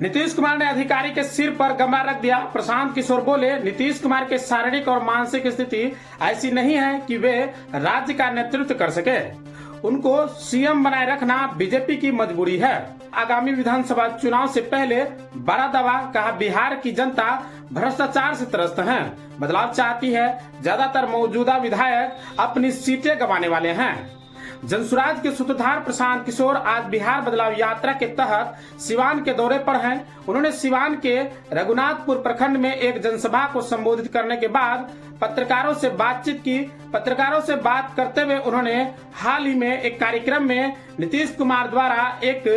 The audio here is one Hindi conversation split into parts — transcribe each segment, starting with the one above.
नीतीश कुमार ने अधिकारी के सिर पर गमला रख दिया। प्रशांत किशोर बोले, नीतीश कुमार की शारीरिक और मानसिक स्थिति ऐसी नहीं है कि वे राज्य का नेतृत्व कर सके। उनको सीएम बनाए रखना बीजेपी की मजबूरी है। आगामी विधानसभा चुनाव से पहले बड़ा दावा, कहा बिहार की जनता भ्रष्टाचार से त्रस्त है, बदलाव चाहती है। ज्यादातर मौजूदा विधायक अपनी सीटें गंवाने वाले हैं। जनसुराज के सूत्रधार प्रशांत किशोर आज बिहार बदलाव यात्रा के तहत सिवान के दौरे पर हैं। उन्होंने सिवान के रघुनाथपुर प्रखंड में एक जनसभा को संबोधित करने के बाद पत्रकारों से बातचीत की। पत्रकारों से बात करते हुए उन्होंने हाल ही में एक कार्यक्रम में नीतीश कुमार द्वारा एक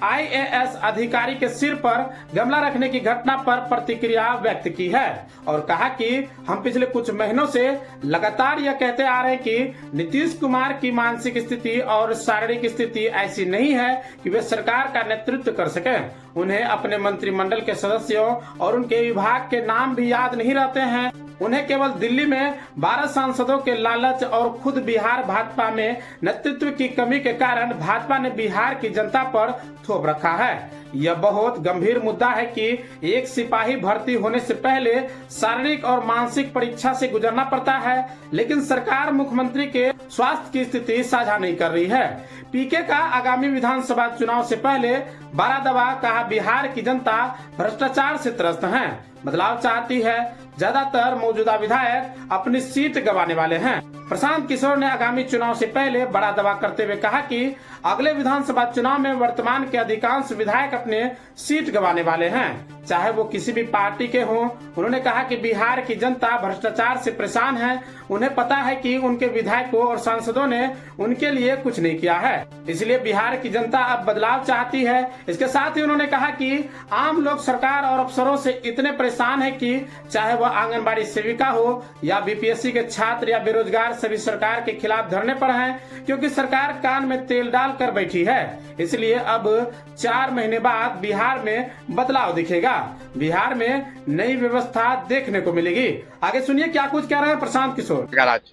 आईएएस अधिकारी के सिर पर गमला रखने की घटना पर प्रतिक्रिया व्यक्त की है और कहा कि हम पिछले कुछ महीनों से लगातार यह कहते आ रहे हैं कि नीतीश कुमार की मानसिक स्थिति और शारीरिक स्थिति ऐसी नहीं है कि वे सरकार का नेतृत्व कर सके। उन्हें अपने मंत्रिमंडल के सदस्यों और उनके विभाग के नाम भी याद नहीं रहते हैं। उन्हें केवल दिल्ली में 12 सांसदों के लालच और खुद बिहार भाजपा में नेतृत्व की कमी के कारण भाजपा ने बिहार की जनता पर थोप रखा है। यह बहुत गंभीर मुद्दा है कि एक सिपाही भर्ती होने से पहले शारीरिक और मानसिक परीक्षा से गुजरना पड़ता है, लेकिन सरकार मुख्यमंत्री के स्वास्थ्य की स्थिति साझा नहीं कर रही है। पीके का आगामी विधानसभा चुनाव से पहले बड़ा दावा, कहा बिहार की जनता भ्रष्टाचार से त्रस्त है, बदलाव चाहती है। ज्यादातर मौजूदा विधायक अपनी सीट गंवाने वाले हैं। प्रशांत किशोर ने आगामी चुनाव से पहले बड़ा दावा करते हुए कहा कि अगले विधानसभा चुनाव में वर्तमान के अधिकांश विधायक अपने सीट गंवाने वाले हैं, चाहे वो किसी भी पार्टी के हों। उन्होंने कहा कि बिहार की जनता भ्रष्टाचार से परेशान है। उन्हें पता है कि उनके विधायकों और सांसदों ने उनके लिए कुछ नहीं किया है, इसलिए बिहार की जनता अब बदलाव चाहती है। इसके साथ ही उन्होंने कहा कि आम लोग सरकार और अफसरों से इतने परेशान है कि चाहे वह आंगनबाड़ी सेविका हो या बीपीएससी के छात्र या बेरोजगार, सभी सरकार के खिलाफ धरने पर हैं, क्योंकि सरकार कान में तेल डाल कर बैठी है। इसलिए अब 4 महीने बाद बिहार में बदलाव दिखेगा, बिहार में नई व्यवस्था देखने को मिलेगी। आगे सुनिए क्या कुछ कह रहे हैं प्रशांत किशोर।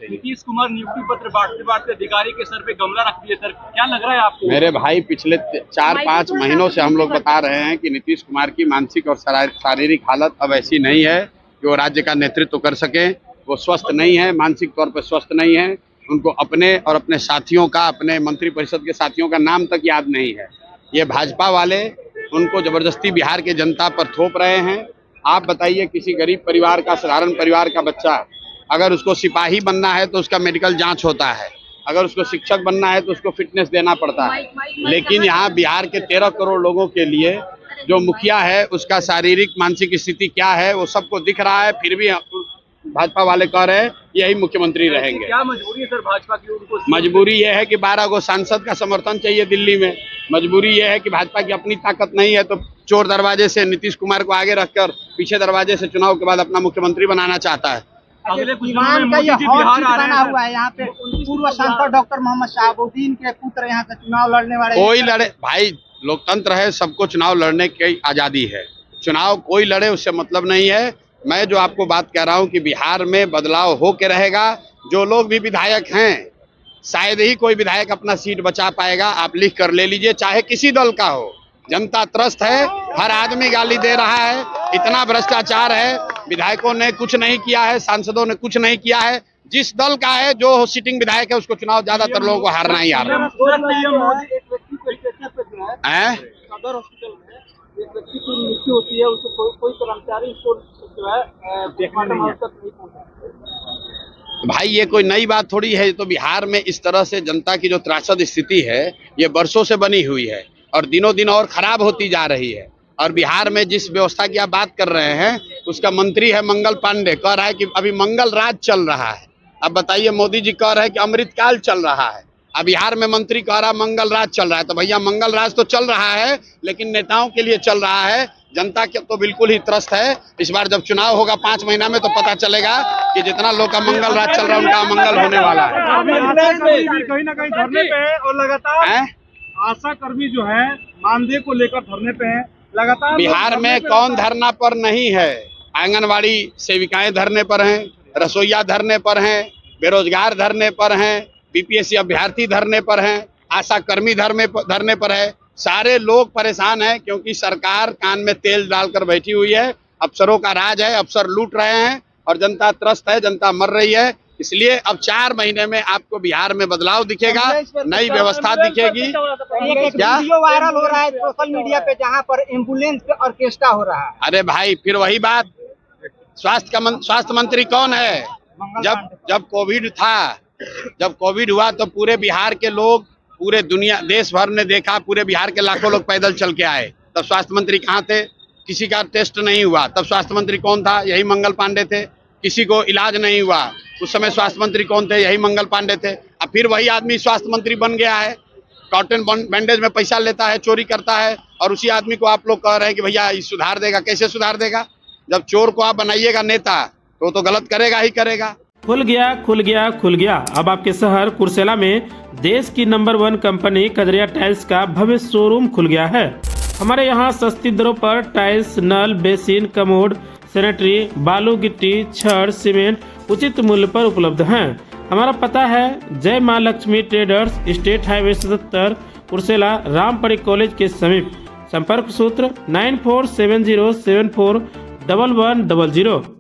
नीतीश कुमार नियुक्ति पत्र बांटते बांटते अधिकारी के सर पे गमला रख दिए, सर क्या लग रहा है आपको? मेरे भाई, पिछले 4-5 महीनों से हम लोग बता रहे हैं कि नीतीश कुमार की मानसिक और शारीरिक हालत अब ऐसी नहीं है कि वो राज्य का नेतृत्व कर सके। वो स्वस्थ नहीं है, मानसिक तौर पर स्वस्थ नहीं है। उनको अपने और अपने साथियों का, अपने मंत्रिपरिषद के साथियों का नाम तक याद नहीं है। ये भाजपा वाले उनको जबरदस्ती बिहार के जनता पर थोप रहे हैं। आप बताइए, किसी गरीब परिवार का, साधारण परिवार का बच्चा अगर उसको सिपाही बनना है तो उसका मेडिकल जांच होता है, अगर उसको शिक्षक बनना है तो उसको फिटनेस देना पड़ता है। लेकिन यहाँ बिहार के 13 करोड़ लोगों के लिए जो मुखिया है उसका शारीरिक मानसिक स्थिति क्या है वो सबको दिख रहा है। फिर भी भाजपा वाले कह रहे हैं यही मुख्यमंत्री रहेंगे। क्या मजबूरी है सर भाजपा की? उनको मजबूरी यह है कि 12 गो सांसद का समर्थन चाहिए दिल्ली में। मजबूरी यह है कि भाजपा की अपनी ताकत नहीं है, तो चोर दरवाजे से नीतीश कुमार को आगे रखकर पीछे दरवाजे से चुनाव के बाद अपना मुख्यमंत्री बनाना चाहता है। अगले कुछ दिनों में मोदी जी बिहार आ रहे हैं। हुआ है यहाँ पे पूर्व सांसद डॉक्टर मोहम्मद शहाबुद्दीन के पुत्र यहाँ से चुनाव लड़ने वाले। कोई लड़े भाई, लोकतंत्र है, सबको चुनाव लड़ने की आजादी है। चुनाव कोई लड़े उससे मतलब नहीं है। मैं जो आपको बात कह रहा हूँ कि बिहार में बदलाव हो के रहेगा। जो लोग भी विधायक हैं, शायद ही कोई विधायक अपना सीट बचा पाएगा। आप लिख कर ले लीजिए, चाहे किसी दल का हो। जनता त्रस्त है, हर आदमी गाली दे रहा है, इतना भ्रष्टाचार है। विधायकों ने कुछ नहीं किया है, सांसदों ने कुछ नहीं किया है। जिस दल का है, जो सिटिंग विधायक है, उसको चुनाव ज्यादातर लोगों को हारना ही आ रहा है। सदर हॉस्पिटल में एक व्यक्ति की मृत्यु होती है, उसको कोई कर्मचारी उसको जो है भाई, ये कोई नई बात थोड़ी है। तो बिहार में इस तरह से जनता की जो त्रासद स्थिति है ये बरसों से बनी हुई है और दिनों दिन और खराब होती जा रही है। और बिहार में जिस व्यवस्था की आप बात कर रहे हैं, उसका मंत्री है मंगल पांडे, कह रहा है कि अभी मंगल राज चल रहा है। अब बताइए, मोदी जी कह रहे हैं कि अमृतकाल चल रहा है, अब बिहार में मंत्री कह रहा मंगल राज चल रहा है। तो भैया, मंगल राज तो चल रहा है, लेकिन नेताओं के लिए चल रहा है। जनता के तो बिल्कुल ही त्रस्त है। इस बार जब चुनाव होगा 5 महीना में, तो पता चलेगा कि जितना लोग का मंगल राज चल रहा है उनका अमंगल होने वाला है। कहीं ना कहीं धरने पे है और लगातार आशा कर्मी जो है मानदेय को लेकर धरने पे है लगातार। बिहार में कौन धरना पर नहीं है? आंगनबाड़ी सेविकाएं धरने पर हैं, रसोईया धरने पर हैं, बेरोजगार धरने पर हैं, बीपीएससी अभ्यर्थी धरने पर हैं, आशा कर्मी धरने पर है। सारे लोग परेशान हैं क्योंकि सरकार कान में तेल डालकर बैठी हुई है। अफसरों का राज है, अफसर लूट रहे हैं और जनता त्रस्त है, जनता मर रही है। इसलिए अब 4 महीने में आपको बिहार में बदलाव दिखेगा, नई व्यवस्था दिखेगी। एक क्या? वीडियो वायरल हो रहा है सोशल मीडिया पे जहाँ पर एम्बुलेंस पे ऑर्केस्ट्रा हो रहा है। अरे भाई फिर वही बात, स्वास्थ्य मंत्री कौन है? जब कोविड था, जब कोविड हुआ तो पूरे बिहार के लोग, पूरे दुनिया देश भर ने देखा, पूरे बिहार के लाखों लोग पैदल चल के आए। तब स्वास्थ्य मंत्री कहाँ थे? किसी का टेस्ट नहीं हुआ। तब स्वास्थ्य मंत्री कौन था? यही मंगल पांडे थे। किसी को इलाज नहीं हुआ, उस समय स्वास्थ्य मंत्री कौन थे? यही मंगल पांडे थे। अब फिर वही आदमी स्वास्थ्य मंत्री बन गया है, कॉटन बैंडेज में पैसा लेता है, चोरी करता है, और उसी आदमी को आप लोग कह रहे हैं कि भैया ये सुधार देगा। कैसे सुधार देगा? जब चोर को आप बनाइएगा नेता तो गलत करेगा ही करेगा। खुल गया। अब आपके शहर कुर्सेला में देश की नंबर 1 कंपनी कजरिया टाइल्स का भव्य शोरूम खुल गया है। हमारे यहाँ सस्ती दरों पर टाइल्स, नल, बेसिन, कमोड, सैनिटरी, बालू, गिट्टी, छड़, सीमेंट उचित मूल्य पर उपलब्ध हैं। हमारा पता है जय माँ Lakshmi traders, state highway 77, Kursela, Rampadi college के समीप। संपर्क सूत्र 9470741100।